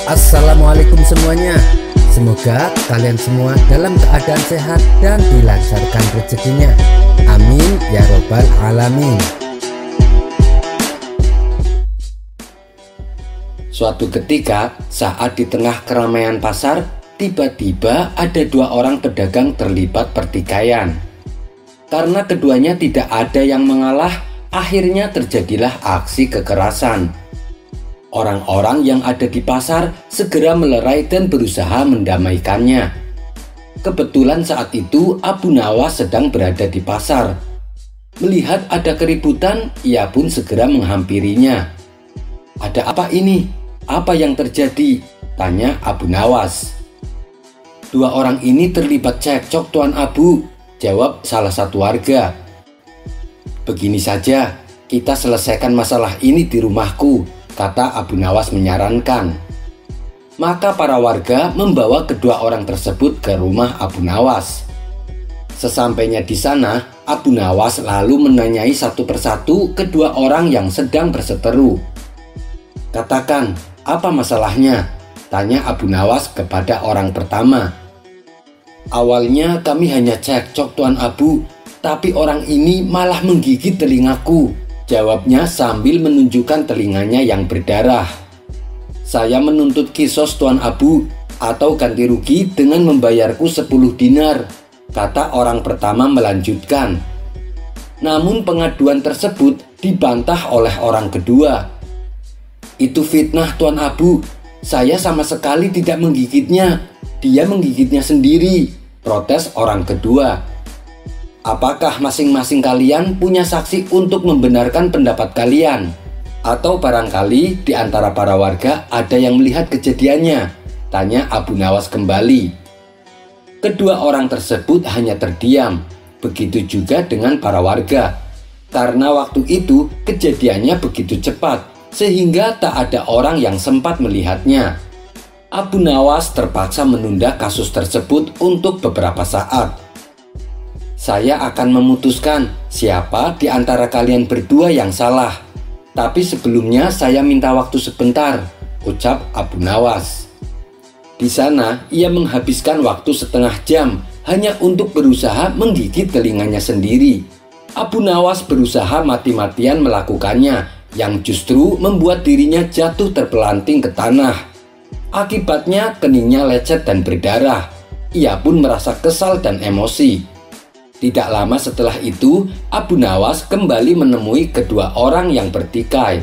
Assalamualaikum semuanya. Semoga kalian semua dalam keadaan sehat dan dilancarkan rezekinya. Amin ya robbal alamin. Suatu ketika saat di tengah keramaian pasar, tiba-tiba ada dua orang pedagang terlibat pertikaian. Karena keduanya tidak ada yang mengalah, akhirnya terjadilah aksi kekerasan. Orang-orang yang ada di pasar segera melerai dan berusaha mendamaikannya. Kebetulan saat itu Abu Nawas sedang berada di pasar. Melihat ada keributan, ia pun segera menghampirinya. "Ada apa ini? Apa yang terjadi?" tanya Abu Nawas. "Dua orang ini terlibat cekcok, Tuan Abu," jawab salah satu warga. "Begini saja, kita selesaikan masalah ini di rumahku," kata Abu Nawas menyarankan. Maka para warga membawa kedua orang tersebut ke rumah Abu Nawas. Sesampainya di sana, Abu Nawas lalu menanyai satu persatu kedua orang yang sedang berseteru. "Katakan, apa masalahnya?" tanya Abu Nawas kepada orang pertama. "Awalnya kami hanya cekcok, Tuan Abu, tapi orang ini malah menggigit telingaku," jawabnya sambil menunjukkan telinganya yang berdarah. "Saya menuntut kisos, Tuan Abu, atau ganti rugi dengan membayarku 10 dinar," kata orang pertama melanjutkan. Namun pengaduan tersebut dibantah oleh orang kedua. "Itu fitnah, Tuan Abu. Saya sama sekali tidak menggigitnya. Dia menggigitnya sendiri," protes orang kedua. "Apakah masing-masing kalian punya saksi untuk membenarkan pendapat kalian? Atau barangkali di antara para warga ada yang melihat kejadiannya?" tanya Abu Nawas kembali. Kedua orang tersebut hanya terdiam. Begitu juga dengan para warga. Karena waktu itu kejadiannya begitu cepat, sehingga tak ada orang yang sempat melihatnya. Abu Nawas terpaksa menunda kasus tersebut untuk beberapa saat. "Saya akan memutuskan siapa di antara kalian berdua yang salah. Tapi sebelumnya saya minta waktu sebentar," ucap Abu Nawas. Di sana ia menghabiskan waktu setengah jam hanya untuk berusaha menggigit telinganya sendiri. Abu Nawas berusaha mati-matian melakukannya, yang justru membuat dirinya jatuh terpelanting ke tanah. Akibatnya keningnya lecet dan berdarah. Ia pun merasa kesal dan emosi. Tidak lama setelah itu, Abu Nawas kembali menemui kedua orang yang bertikai.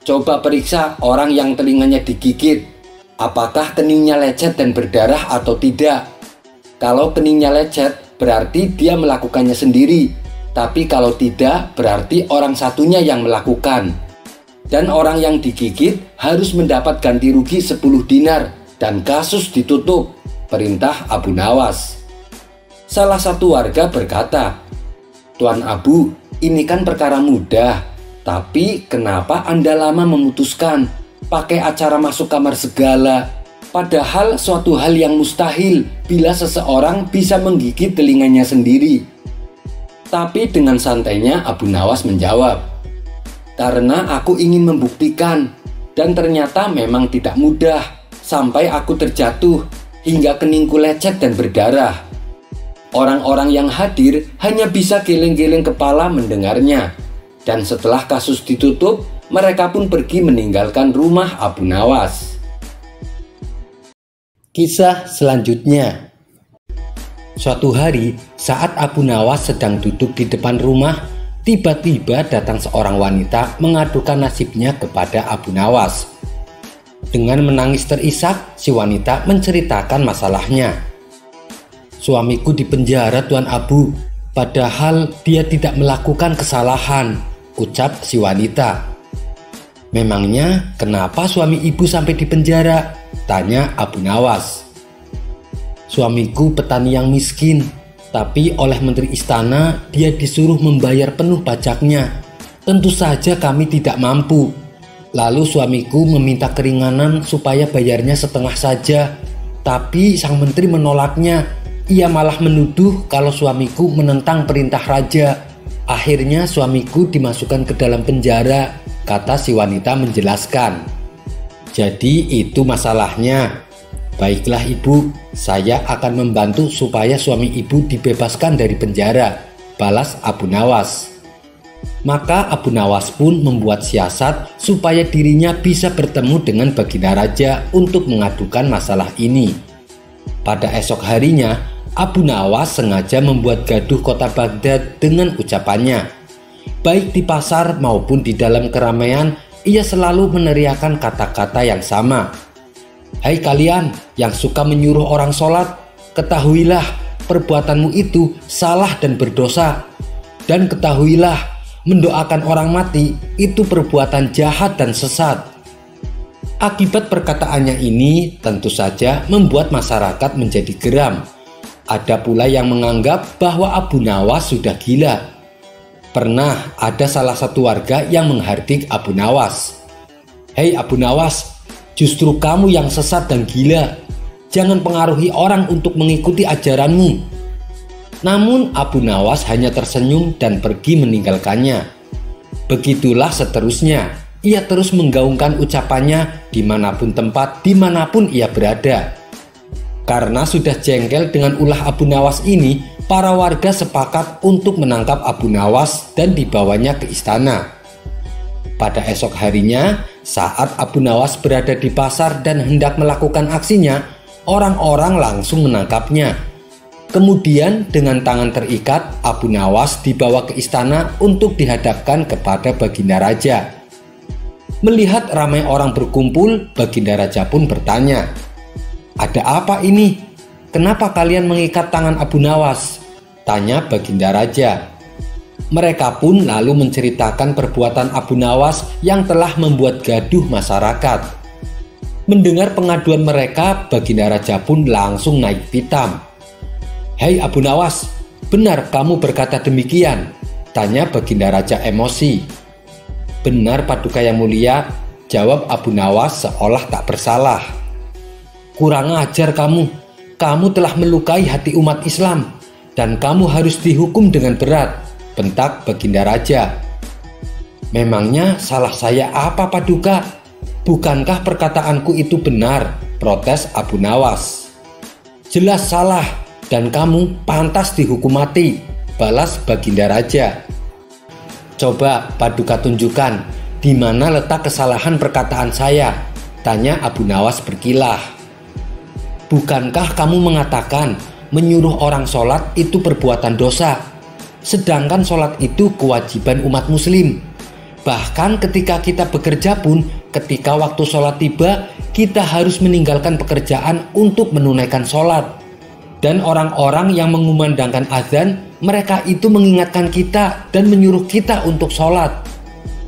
"Coba periksa orang yang telinganya digigit. Apakah keningnya lecet dan berdarah atau tidak? Kalau keningnya lecet, berarti dia melakukannya sendiri. Tapi kalau tidak, berarti orang satunya yang melakukan. Dan orang yang digigit harus mendapat ganti rugi 10 dinar dan kasus ditutup," perintah Abu Nawas. Salah satu warga berkata, "Tuan Abu, ini kan perkara mudah. Tapi kenapa Anda lama memutuskan? Pakai acara masuk kamar segala. Padahal suatu hal yang mustahil bila seseorang bisa menggigit telinganya sendiri." Tapi dengan santainya Abu Nawas menjawab, "Karena aku ingin membuktikan, dan ternyata memang tidak mudah, sampai aku terjatuh hingga keningku lecet dan berdarah." Orang-orang yang hadir hanya bisa geleng-geleng kepala mendengarnya. Dan setelah kasus ditutup, mereka pun pergi meninggalkan rumah Abu Nawas. Kisah selanjutnya. Suatu hari, saat Abu Nawas sedang duduk di depan rumah, tiba-tiba datang seorang wanita mengadukan nasibnya kepada Abu Nawas. Dengan menangis terisak, si wanita menceritakan masalahnya. "Suamiku dipenjara, Tuan Abu, padahal dia tidak melakukan kesalahan," ucap si wanita. "Memangnya kenapa suami ibu sampai dipenjara?" tanya Abu Nawas. "Suamiku petani yang miskin, tapi oleh Menteri Istana dia disuruh membayar penuh pajaknya. Tentu saja kami tidak mampu. Lalu suamiku meminta keringanan supaya bayarnya setengah saja, tapi sang menteri menolaknya. Ia malah menuduh kalau suamiku menentang perintah raja. Akhirnya suamiku dimasukkan ke dalam penjara," kata si wanita menjelaskan. Jadi itu masalahnya. Baiklah ibu, saya akan membantu supaya suami ibu dibebaskan dari penjara, balas Abu Nawas. Maka Abu Nawas pun membuat siasat supaya dirinya bisa bertemu dengan Baginda Raja untuk mengadukan masalah ini. Pada esok harinya, Abu Nawas sengaja membuat gaduh kota Baghdad dengan ucapannya. Baik di pasar maupun di dalam keramaian, ia selalu meneriakkan kata-kata yang sama. Hai kalian yang suka menyuruh orang sholat, ketahuilah perbuatanmu itu salah dan berdosa. Dan ketahuilah mendoakan orang mati itu perbuatan jahat dan sesat. Akibat perkataannya ini tentu saja membuat masyarakat menjadi geram. Ada pula yang menganggap bahwa Abu Nawas sudah gila. Pernah ada salah satu warga yang menghardik Abu Nawas. Hei Abu Nawas, justru kamu yang sesat dan gila. Jangan pengaruhi orang untuk mengikuti ajaranmu. Namun Abu Nawas hanya tersenyum dan pergi meninggalkannya. Begitulah seterusnya. Ia terus menggaungkan ucapannya dimanapun tempat, dimanapun ia berada. Karena sudah jengkel dengan ulah Abu Nawas ini, para warga sepakat untuk menangkap Abu Nawas dan dibawanya ke istana. Pada esok harinya, saat Abu Nawas berada di pasar dan hendak melakukan aksinya, orang-orang langsung menangkapnya. Kemudian dengan tangan terikat, Abu Nawas dibawa ke istana untuk dihadapkan kepada Baginda Raja. Melihat ramai orang berkumpul, Baginda Raja pun bertanya, "Ada apa ini? Kenapa kalian mengikat tangan Abu Nawas?" tanya Baginda Raja. Mereka pun lalu menceritakan perbuatan Abu Nawas yang telah membuat gaduh masyarakat. Mendengar pengaduan mereka, Baginda Raja pun langsung naik pitam. "Hei Abu Nawas, benar kamu berkata demikian?" tanya Baginda Raja emosi. "Benar Paduka Yang Mulia," jawab Abu Nawas seolah tak bersalah. "Kurang ajar kamu telah melukai hati umat Islam dan kamu harus dihukum dengan berat," bentak Baginda Raja. "Memangnya salah saya apa Paduka? Bukankah perkataanku itu benar?" protes Abu Nawas. "Jelas salah dan kamu pantas dihukum mati," balas Baginda Raja. "Coba Paduka tunjukkan di mana letak kesalahan perkataan saya," tanya Abu Nawas berkilah. "Bukankah kamu mengatakan menyuruh orang sholat itu perbuatan dosa? Sedangkan sholat itu kewajiban umat muslim. Bahkan ketika kita bekerja pun, ketika waktu sholat tiba, kita harus meninggalkan pekerjaan untuk menunaikan sholat. Dan orang-orang yang mengumandangkan azan, mereka itu mengingatkan kita dan menyuruh kita untuk sholat.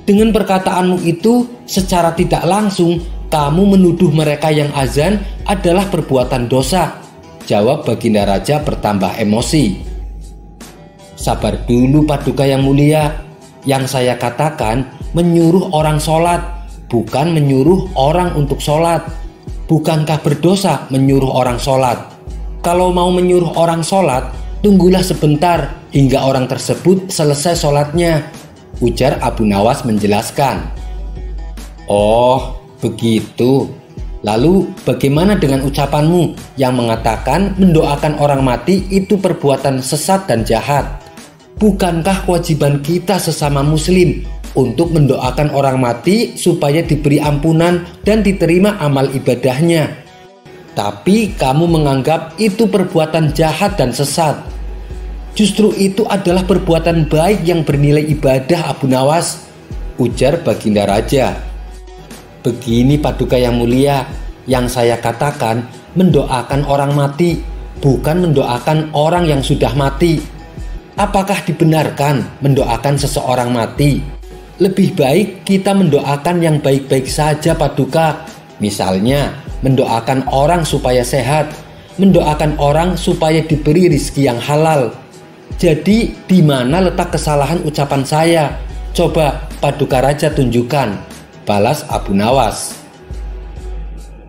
Dengan perkataanmu itu, secara tidak langsung, kamu menuduh mereka yang azan adalah perbuatan dosa," jawab Baginda Raja bertambah emosi. "Sabar dulu Paduka Yang Mulia. Yang saya katakan menyuruh orang sholat, bukan menyuruh orang untuk sholat. Bukankah berdosa menyuruh orang sholat? Kalau mau menyuruh orang sholat, tunggulah sebentar hingga orang tersebut selesai sholatnya," ujar Abu Nawas menjelaskan. "Oh, begitu. Lalu bagaimana dengan ucapanmu yang mengatakan mendoakan orang mati itu perbuatan sesat dan jahat? Bukankah kewajiban kita sesama muslim untuk mendoakan orang mati supaya diberi ampunan dan diterima amal ibadahnya? Tapi kamu menganggap itu perbuatan jahat dan sesat. Justru itu adalah perbuatan baik yang bernilai ibadah Abu Nawas," ujar Baginda Raja. "Begini Paduka Yang Mulia, yang saya katakan mendoakan orang mati, bukan mendoakan orang yang sudah mati. Apakah dibenarkan mendoakan seseorang mati? Lebih baik kita mendoakan yang baik-baik saja Paduka. Misalnya mendoakan orang supaya sehat, mendoakan orang supaya diberi rizki yang halal. Jadi di mana letak kesalahan ucapan saya? Coba Paduka Raja tunjukkan," balas Abu Nawas.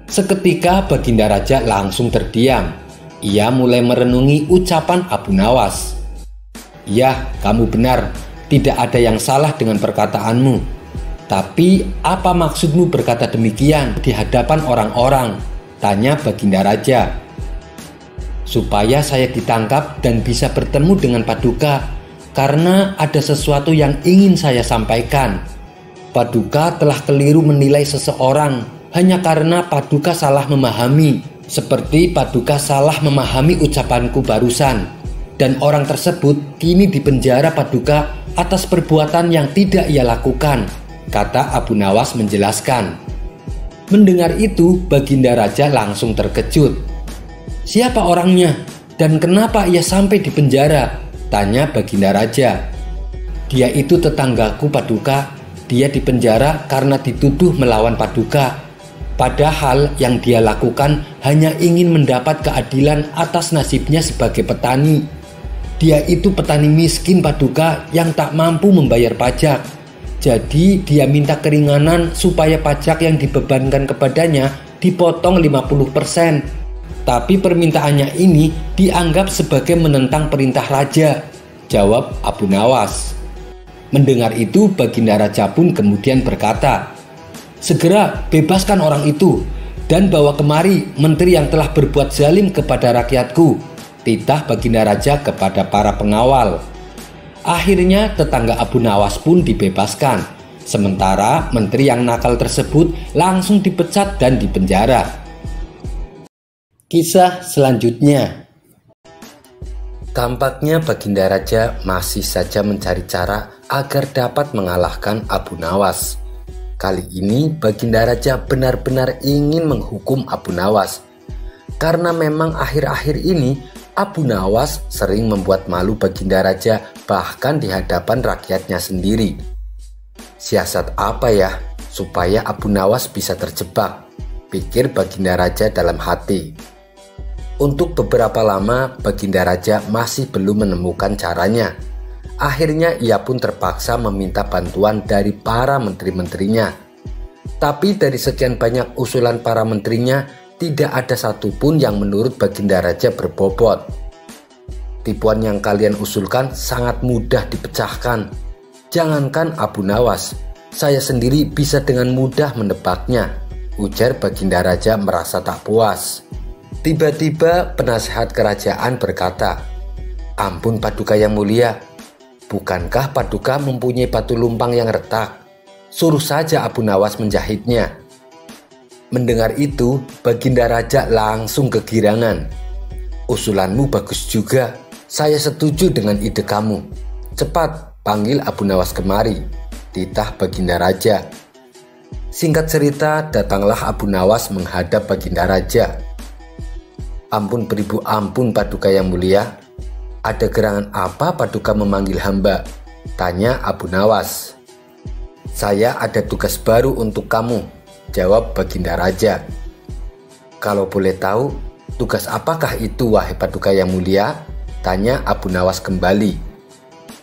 Seketika Baginda Raja langsung terdiam. Ia mulai merenungi ucapan Abu Nawas. "Ya, kamu benar. Tidak ada yang salah dengan perkataanmu. Tapi apa maksudmu berkata demikian di hadapan orang-orang? Tanya Baginda Raja. Supaya saya ditangkap dan bisa bertemu dengan Paduka, karena ada sesuatu yang ingin saya sampaikan. Paduka telah keliru menilai seseorang hanya karena Paduka salah memahami, seperti Paduka salah memahami ucapanku barusan, dan orang tersebut kini dipenjara Paduka atas perbuatan yang tidak ia lakukan, kata Abu Nawas menjelaskan. Mendengar itu, Baginda Raja langsung terkejut. Siapa orangnya dan kenapa ia sampai di penjara? Tanya Baginda Raja. Dia itu tetanggaku Paduka. Dia dipenjara karena dituduh melawan Paduka. Padahal yang dia lakukan hanya ingin mendapat keadilan atas nasibnya sebagai petani. Dia itu petani miskin Paduka yang tak mampu membayar pajak. Jadi dia minta keringanan supaya pajak yang dibebankan kepadanya dipotong 50%. Tapi permintaannya ini dianggap sebagai menentang perintah raja, jawab Abu Nawas. Mendengar itu, Baginda Raja pun kemudian berkata, segera bebaskan orang itu dan bawa kemari menteri yang telah berbuat zalim kepada rakyatku, titah Baginda Raja kepada para pengawal. Akhirnya tetangga Abu Nawas pun dibebaskan, sementara menteri yang nakal tersebut langsung dipecat dan dipenjara. Kisah selanjutnya. Tampaknya Baginda Raja masih saja mencari cara agar dapat mengalahkan Abu Nawas. Kali ini Baginda Raja benar-benar ingin menghukum Abu Nawas, karena memang akhir-akhir ini Abu Nawas sering membuat malu Baginda Raja bahkan di hadapan rakyatnya sendiri. Siasat apa ya supaya Abu Nawas bisa terjebak, pikir Baginda Raja dalam hati. Untuk beberapa lama Baginda Raja masih belum menemukan caranya. Akhirnya ia pun terpaksa meminta bantuan dari para menteri-menterinya. Tapi dari sekian banyak usulan para menterinya, tidak ada satupun yang menurut Baginda Raja berbobot. Tipuan yang kalian usulkan sangat mudah dipecahkan. Jangankan Abu Nawas, saya sendiri bisa dengan mudah menebaknya, ujar Baginda Raja merasa tak puas. Tiba-tiba penasehat kerajaan berkata, ampun Paduka yang mulia, bukankah Paduka mempunyai batu lumpang yang retak? Suruh saja Abu Nawas menjahitnya. Mendengar itu, Baginda Raja langsung kegirangan. Usulanmu bagus juga, saya setuju dengan ide kamu. Cepat panggil Abu Nawas kemari, titah Baginda Raja. Singkat cerita, datanglah Abu Nawas menghadap Baginda Raja. Ampun beribu ampun Paduka yang mulia, ada gerangan apa Paduka memanggil hamba? Tanya Abu Nawas. Saya ada tugas baru untuk kamu, jawab Baginda Raja. Kalau boleh tahu, tugas apakah itu wahai Paduka yang mulia? Tanya Abu Nawas kembali.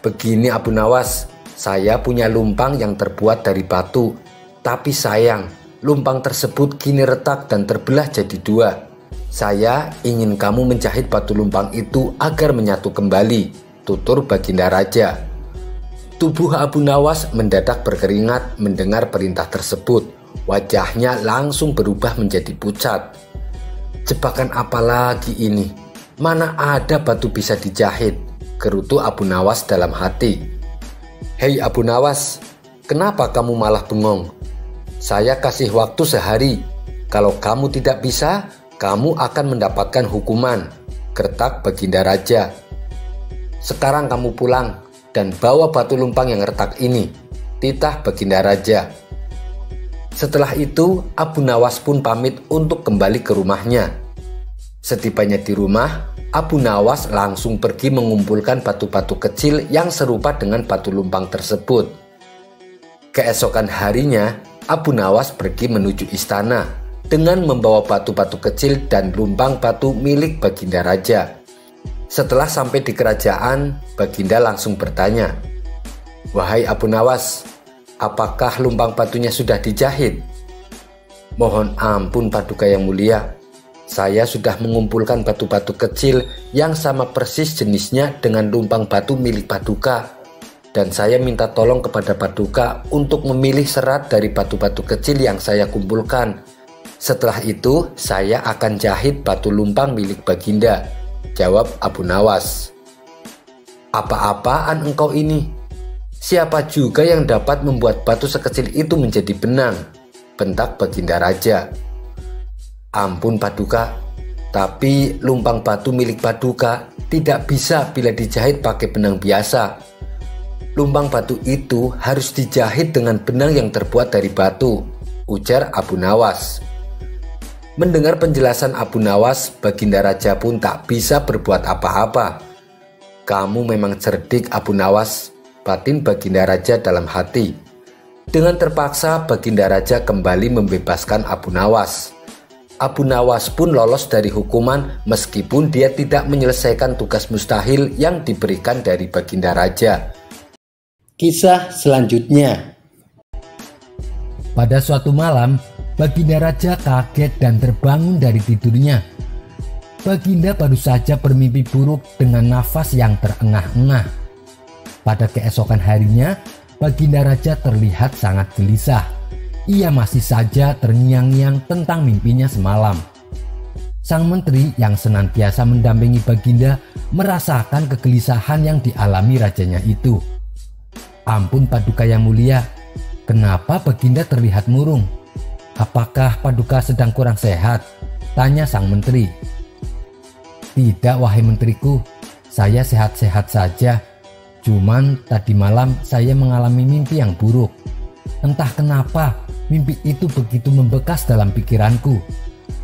Begini Abu Nawas, saya punya lumpang yang terbuat dari batu. Tapi sayang, lumpang tersebut kini retak dan terbelah jadi dua. Saya ingin kamu menjahit batu lumpang itu agar menyatu kembali, tutur Baginda Raja. Tubuh Abu Nawas mendadak berkeringat mendengar perintah tersebut. Wajahnya langsung berubah menjadi pucat. Jebakan apa lagi ini? Mana ada batu bisa dijahit? Gerutu Abu Nawas dalam hati. Hei Abu Nawas, kenapa kamu malah bengong? Saya kasih waktu sehari. Kalau kamu tidak bisa, kamu akan mendapatkan hukuman, gertak Baginda Raja. Sekarang kamu pulang dan bawa batu lumpang yang retak ini, titah Baginda Raja. Setelah itu, Abu Nawas pun pamit untuk kembali ke rumahnya. Setibanya di rumah, Abu Nawas langsung pergi mengumpulkan batu-batu kecil yang serupa dengan batu lumpang tersebut. Keesokan harinya, Abu Nawas pergi menuju istana dengan membawa batu-batu kecil dan lumpang batu milik Baginda Raja. Setelah sampai di kerajaan, Baginda langsung bertanya, "Wahai Abu Nawas, apakah lumpang batunya sudah dijahit?" "Mohon ampun Paduka yang mulia, saya sudah mengumpulkan batu-batu kecil yang sama persis jenisnya dengan lumpang batu milik Paduka, dan saya minta tolong kepada Paduka untuk memilih serat dari batu-batu kecil yang saya kumpulkan. Setelah itu saya akan jahit batu lumpang milik Baginda, jawab Abu Nawas. Apa-apaan engkau ini? Siapa juga yang dapat membuat batu sekecil itu menjadi benang? Bentak Baginda Raja. Ampun Paduka, tapi lumpang batu milik Paduka tidak bisa bila dijahit pakai benang biasa. Lumpang batu itu harus dijahit dengan benang yang terbuat dari batu, ujar Abu Nawas. Mendengar penjelasan Abu Nawas, Baginda Raja pun tak bisa berbuat apa-apa. Kamu memang cerdik Abu Nawas, batin Baginda Raja dalam hati. Dengan terpaksa Baginda Raja kembali membebaskan Abu Nawas. Abu Nawas pun lolos dari hukuman meskipun dia tidak menyelesaikan tugas mustahil yang diberikan dari Baginda Raja. Kisah selanjutnya. Pada suatu malam, Baginda Raja kaget dan terbangun dari tidurnya. Baginda baru saja bermimpi buruk dengan nafas yang terengah-engah. Pada keesokan harinya, Baginda Raja terlihat sangat gelisah. Ia masih saja terngiang-ngiang tentang mimpinya semalam. Sang menteri yang senantiasa mendampingi Baginda merasakan kegelisahan yang dialami rajanya itu. Ampun Paduka yang mulia, kenapa Baginda terlihat murung? Apakah Paduka sedang kurang sehat? Tanya sang menteri. Tidak wahai menteriku, saya sehat-sehat saja. Cuman tadi malam saya mengalami mimpi yang buruk. Entah kenapa mimpi itu begitu membekas dalam pikiranku.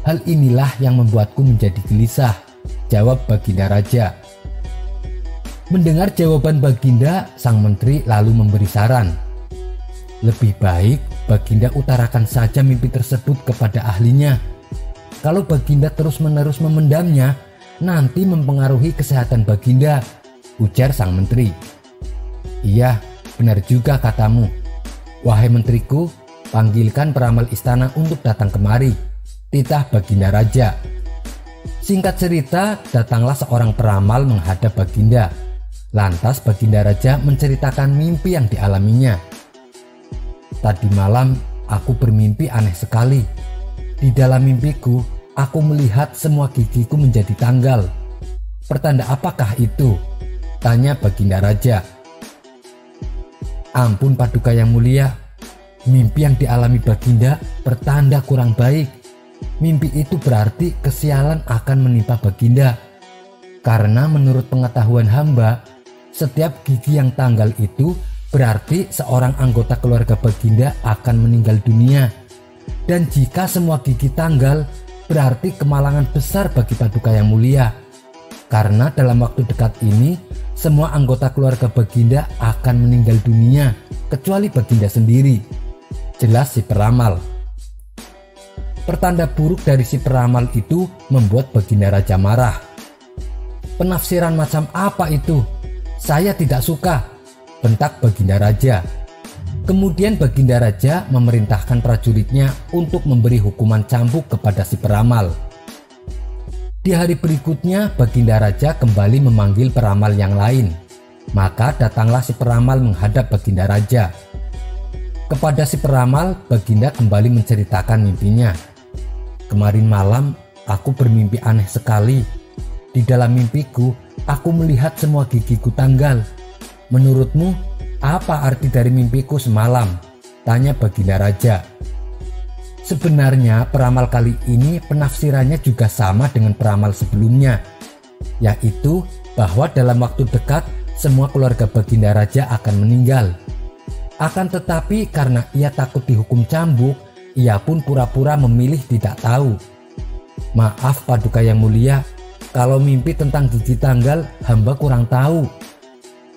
Hal inilah yang membuatku menjadi gelisah, jawab Baginda Raja. Mendengar jawaban Baginda, sang menteri lalu memberi saran. Lebih baik Baginda utarakan saja mimpi tersebut kepada ahlinya. Kalau Baginda terus-menerus memendamnya, nanti mempengaruhi kesehatan Baginda, ujar sang menteri. Iya, benar juga katamu. Wahai menteriku, panggilkan peramal istana untuk datang kemari, titah Baginda Raja. Singkat cerita, datanglah seorang peramal menghadap Baginda. Lantas Baginda Raja menceritakan mimpi yang dialaminya. Tadi malam aku bermimpi aneh sekali. Di dalam mimpiku, aku melihat semua gigiku menjadi tanggal. Pertanda apakah itu? Tanya Baginda Raja. Ampun Paduka yang mulia, mimpi yang dialami Baginda pertanda kurang baik. Mimpi itu berarti kesialan akan menimpa Baginda. Karena menurut pengetahuan hamba, setiap gigi yang tanggal itu berarti seorang anggota keluarga Baginda akan meninggal dunia. Dan jika semua gigi tanggal, berarti kemalangan besar bagi Paduka yang mulia. Karena dalam waktu dekat ini, semua anggota keluarga Baginda akan meninggal dunia, kecuali Baginda sendiri. Jelas si peramal. Pertanda buruk dari si peramal itu membuat Baginda Raja marah. Penafsiran macam apa itu? Saya tidak suka, bentak Baginda Raja. Kemudian Baginda Raja memerintahkan prajuritnya untuk memberi hukuman cambuk kepada si peramal. Di hari berikutnya Baginda Raja kembali memanggil peramal yang lain. Maka datanglah si peramal menghadap Baginda Raja. Kepada si peramal, Baginda kembali menceritakan mimpinya. Kemarin malam aku bermimpi aneh sekali. Di dalam mimpiku, aku melihat semua gigiku tanggal. Menurutmu, apa arti dari mimpiku semalam? Tanya Baginda Raja. Sebenarnya peramal kali ini penafsirannya juga sama dengan peramal sebelumnya, yaitu bahwa dalam waktu dekat semua keluarga Baginda Raja akan meninggal. Akan tetapi karena ia takut dihukum cambuk, ia pun pura-pura memilih tidak tahu. Maaf Paduka yang mulia, kalau mimpi tentang gigi tanggal hamba kurang tahu.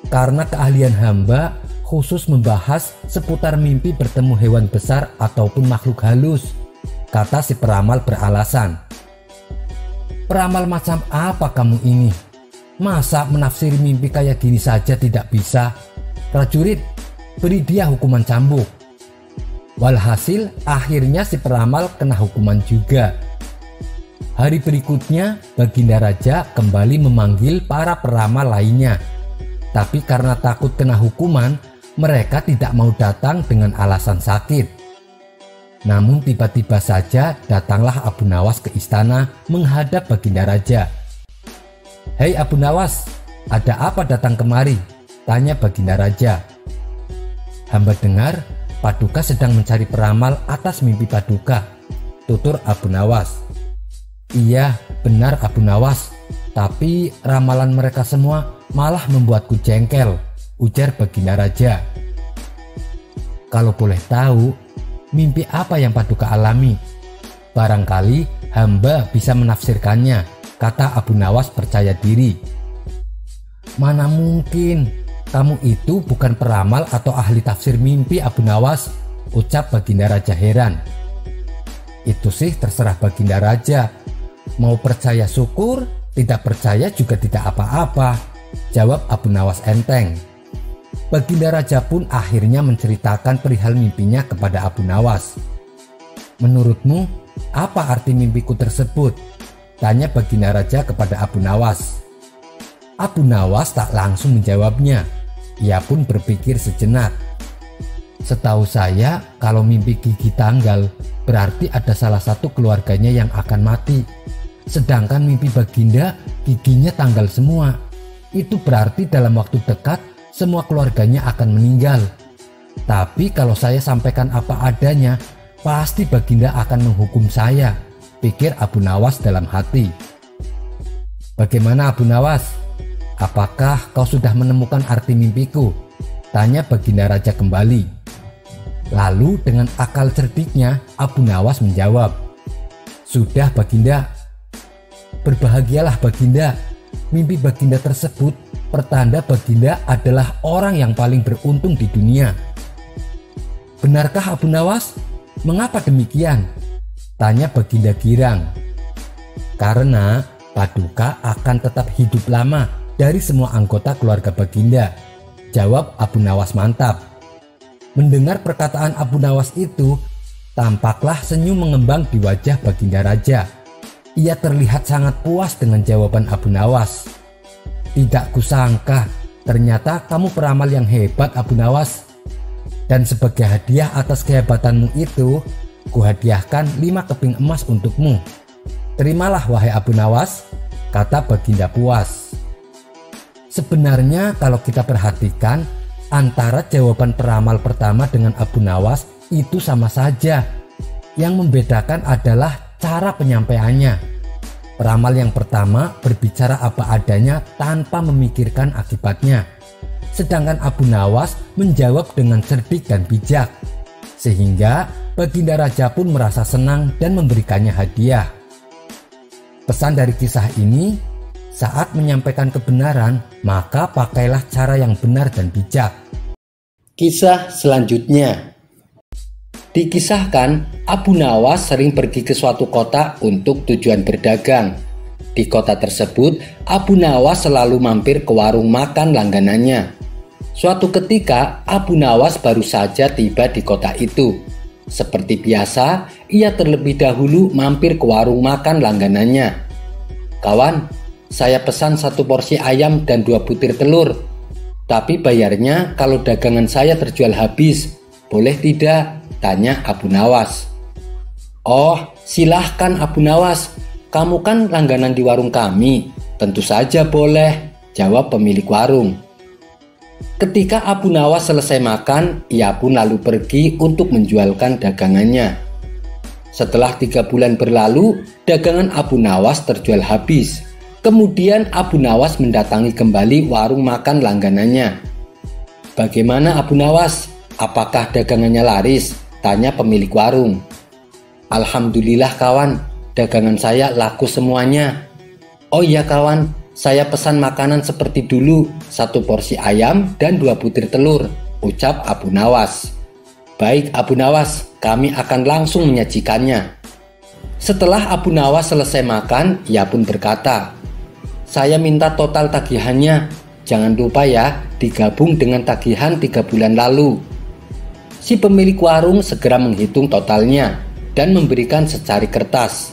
Karena keahlian hamba khusus membahas seputar mimpi bertemu hewan besar ataupun makhluk halus, kata si peramal beralasan. Peramal macam apa kamu ini? Masa menafsiri mimpi kayak gini saja tidak bisa? Prajurit, beri dia hukuman cambuk. Walhasil akhirnya si peramal kena hukuman juga. Hari berikutnya Baginda Raja kembali memanggil para peramal lainnya. Tapi karena takut kena hukuman, mereka tidak mau datang dengan alasan sakit. Namun tiba-tiba saja datanglah Abu Nawas ke istana menghadap Baginda Raja. "Hei Abu Nawas, ada apa datang kemari?" tanya Baginda Raja. "Hamba dengar Paduka sedang mencari peramal atas mimpi Paduka," tutur Abu Nawas. "Iya, benar Abu Nawas, tapi ramalan mereka semua malah membuatku jengkel," ujar Baginda Raja. "Kalau boleh tahu, mimpi apa yang Paduka alami? Barangkali hamba bisa menafsirkannya," kata Abu Nawas percaya diri. "Mana mungkin, kamu itu bukan peramal atau ahli tafsir mimpi Abu Nawas," ucap Baginda Raja heran. "Itu sih terserah Baginda Raja. Mau percaya syukur, tidak percaya juga tidak apa-apa," jawab Abu Nawas enteng. Baginda Raja pun akhirnya menceritakan perihal mimpinya kepada Abu Nawas. "Menurutmu, apa arti mimpiku tersebut?" tanya Baginda Raja kepada Abu Nawas. Abu Nawas tak langsung menjawabnya. Ia pun berpikir sejenak. "Setahu saya, kalau mimpi gigi tanggal, berarti ada salah satu keluarganya yang akan mati. Sedangkan mimpi Baginda, giginya tanggal semua. Itu berarti dalam waktu dekat, semua keluarganya akan meninggal. Tapi kalau saya sampaikan apa adanya, pasti Baginda akan menghukum saya," pikir Abu Nawas dalam hati. "Bagaimana Abu Nawas? Apakah kau sudah menemukan arti mimpiku?" tanya Baginda Raja kembali. Lalu dengan akal cerdiknya Abu Nawas menjawab, "Sudah Baginda." "Berbahagialah Baginda. Mimpi Baginda tersebut pertanda Baginda adalah orang yang paling beruntung di dunia." "Benarkah Abu Nawas? Mengapa demikian?" tanya Baginda girang. "Karena Paduka akan tetap hidup lama dari semua anggota keluarga Baginda," jawab Abu Nawas mantap. Mendengar perkataan Abu Nawas itu, tampaklah senyum mengembang di wajah Baginda Raja. Ia terlihat sangat puas dengan jawaban Abu Nawas. "Tidak kusangka, ternyata kamu peramal yang hebat Abu Nawas. Dan sebagai hadiah atas kehebatanmu itu, kuhadiahkan 5 keping emas untukmu. Terimalah wahai Abu Nawas," kata Baginda puas. Sebenarnya kalau kita perhatikan, antara jawaban peramal pertama dengan Abu Nawas itu sama saja. Yang membedakan adalah cara penyampaiannya. Peramal yang pertama berbicara apa adanya tanpa memikirkan akibatnya. Sedangkan Abu Nawas menjawab dengan cerdik dan bijak. Sehingga Baginda Raja pun merasa senang dan memberikannya hadiah. Pesan dari kisah ini, saat menyampaikan kebenaran, maka pakailah cara yang benar dan bijak. Kisah selanjutnya. Dikisahkan, Abu Nawas sering pergi ke suatu kota untuk tujuan berdagang. Di kota tersebut, Abu Nawas selalu mampir ke warung makan langganannya. Suatu ketika, Abu Nawas baru saja tiba di kota itu. Seperti biasa, ia terlebih dahulu mampir ke warung makan langganannya. "Kawan, saya pesan 1 porsi ayam dan 2 butir telur. Tapi bayarnya kalau dagangan saya terjual habis. Boleh tidak?" tanya Abu Nawas. "Oh, silahkan Abu Nawas. Kamu kan langganan di warung kami. Tentu saja boleh," jawab pemilik warung. Ketika Abu Nawas selesai makan, ia pun lalu pergi untuk menjualkan dagangannya. Setelah 3 bulan berlalu, dagangan Abu Nawas terjual habis. Kemudian Abu Nawas mendatangi kembali warung makan langganannya. "Bagaimana Abu Nawas? Apakah dagangannya laris?" tanya pemilik warung. "Alhamdulillah kawan, dagangan saya laku semuanya." "Oh iya kawan, saya pesan makanan seperti dulu, 1 porsi ayam dan 2 butir telur," ucap Abu Nawas. "Baik Abu Nawas, kami akan langsung menyajikannya." Setelah Abu Nawas selesai makan, ia pun berkata, "Saya minta total tagihannya. Jangan lupa ya, digabung dengan tagihan 3 bulan lalu." Si pemilik warung segera menghitung totalnya dan memberikan secari kertas.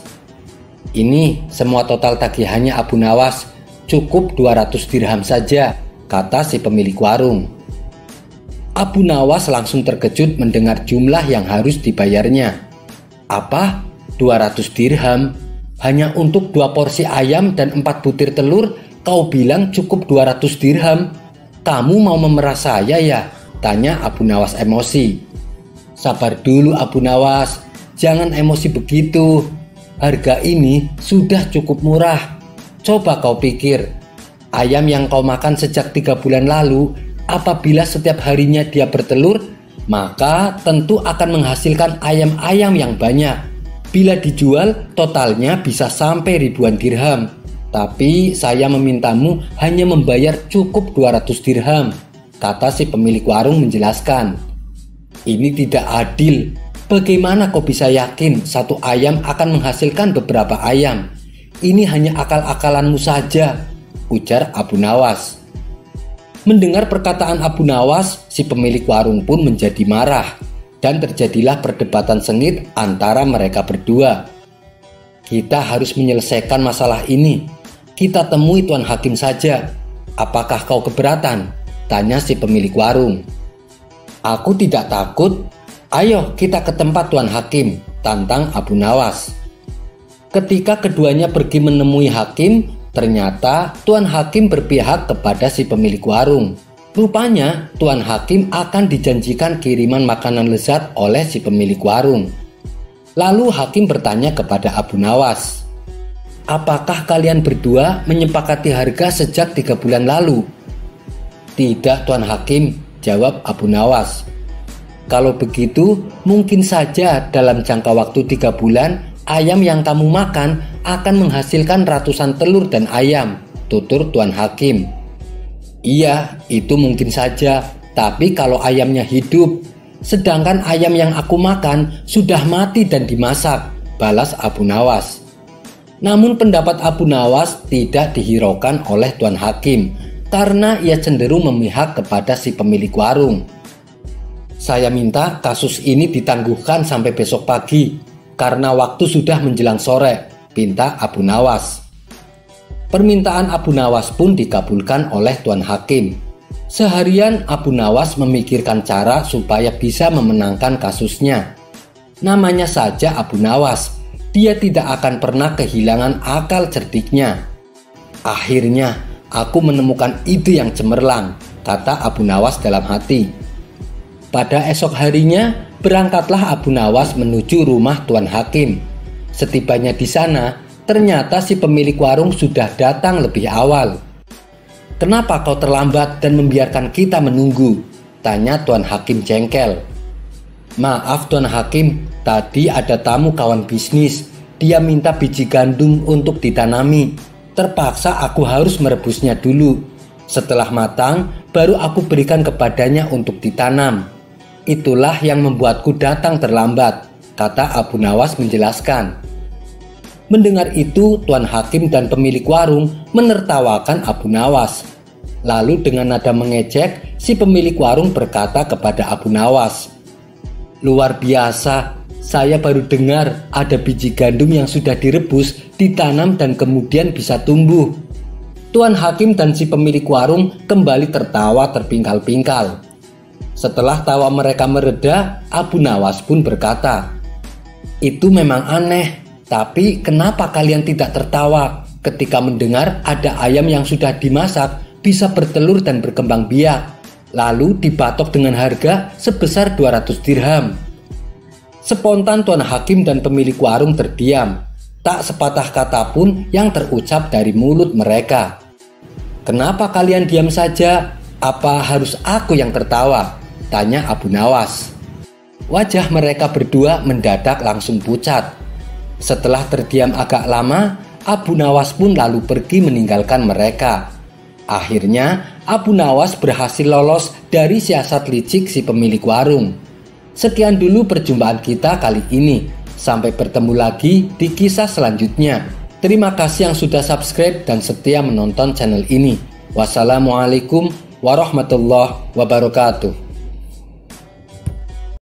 "Ini semua total tagihannya Abu Nawas, cukup 200 dirham saja," kata si pemilik warung. Abu Nawas langsung terkejut mendengar jumlah yang harus dibayarnya. Apa? 200 dirham? Hanya untuk 2 porsi ayam dan 4 butir telur, kau bilang cukup 200 dirham? Kamu mau memerah saya ya? Tanya Abu Nawas emosi. Sabar dulu Abu Nawas, jangan emosi begitu. Harga ini sudah cukup murah. Coba kau pikir, ayam yang kau makan sejak 3 bulan lalu, apabila setiap harinya dia bertelur, maka tentu akan menghasilkan ayam-ayam yang banyak. Bila dijual, totalnya bisa sampai ribuan dirham. Tapi saya memintamu hanya membayar cukup 200 dirham, kata si pemilik warung menjelaskan. Ini tidak adil. Bagaimana kau bisa yakin satu ayam akan menghasilkan beberapa ayam? Ini hanya akal-akalanmu saja, ujar Abu Nawas. Mendengar perkataan Abu Nawas, si pemilik warung pun menjadi marah dan terjadilah perdebatan sengit antara mereka berdua. Kita harus menyelesaikan masalah ini. Kita temui Tuan Hakim saja. Apakah kau keberatan? Tanya si pemilik warung. Aku tidak takut. Ayo kita ke tempat Tuan Hakim, tantang Abu Nawas. Ketika keduanya pergi menemui Hakim, ternyata Tuan Hakim berpihak kepada si pemilik warung. Rupanya Tuan Hakim akan dijanjikan kiriman makanan lezat oleh si pemilik warung. Lalu Hakim bertanya kepada Abu Nawas, apakah kalian berdua menyepakati harga sejak 3 bulan lalu? Tidak Tuan Hakim, jawab Abu Nawas. Kalau begitu, mungkin saja dalam jangka waktu 3 bulan, ayam yang kamu makan akan menghasilkan ratusan telur dan ayam, tutur Tuan Hakim. Iya, itu mungkin saja, tapi kalau ayamnya hidup, sedangkan ayam yang aku makan sudah mati dan dimasak, balas Abu Nawas. Namun pendapat Abu Nawas tidak dihiraukan oleh Tuan Hakim, karena ia cenderung memihak kepada si pemilik warung. Saya minta kasus ini ditangguhkan sampai besok pagi, karena waktu sudah menjelang sore, pinta Abu Nawas. Permintaan Abu Nawas pun dikabulkan oleh Tuan Hakim. Seharian Abu Nawas memikirkan cara supaya bisa memenangkan kasusnya. Namanya saja Abu Nawas, dia tidak akan pernah kehilangan akal cerdiknya. Akhirnya, aku menemukan ide yang cemerlang, kata Abu Nawas dalam hati. Pada esok harinya, berangkatlah Abu Nawas menuju rumah Tuan Hakim. Setibanya di sana, ternyata si pemilik warung sudah datang lebih awal. Kenapa kau terlambat dan membiarkan kita menunggu? Tanya Tuan Hakim jengkel. Maaf Tuan Hakim, tadi ada tamu kawan bisnis. Dia minta biji gandum untuk ditanami. Terpaksa aku harus merebusnya dulu. Setelah matang, baru aku berikan kepadanya untuk ditanam. Itulah yang membuatku datang terlambat, kata Abu Nawas menjelaskan. Mendengar itu, Tuan Hakim dan pemilik warung menertawakan Abu Nawas. Lalu dengan nada mengejek, si pemilik warung berkata kepada Abu Nawas, luar biasa, saya baru dengar ada biji gandum yang sudah direbus, ditanam dan kemudian bisa tumbuh. Tuan Hakim dan si pemilik warung kembali tertawa terpingkal-pingkal. Setelah tawa mereka mereda, Abu Nawas pun berkata, itu memang aneh, tapi kenapa kalian tidak tertawa ketika mendengar ada ayam yang sudah dimasak bisa bertelur dan berkembang biak, lalu dipatok dengan harga sebesar 200 dirham? Spontan Tuan Hakim dan pemilik warung terdiam, tak sepatah kata pun yang terucap dari mulut mereka. Kenapa kalian diam saja? Apa harus aku yang tertawa? Tanya Abu Nawas. Wajah mereka berdua mendadak langsung pucat. Setelah terdiam agak lama, Abu Nawas pun lalu pergi meninggalkan mereka. Akhirnya Abu Nawas berhasil lolos dari siasat licik si pemilik warung. Sekian dulu perjumpaan kita kali ini. Sampai bertemu lagi di kisah selanjutnya. Terima kasih yang sudah subscribe dan setia menonton channel ini. Wassalamualaikum warahmatullahi wabarakatuh.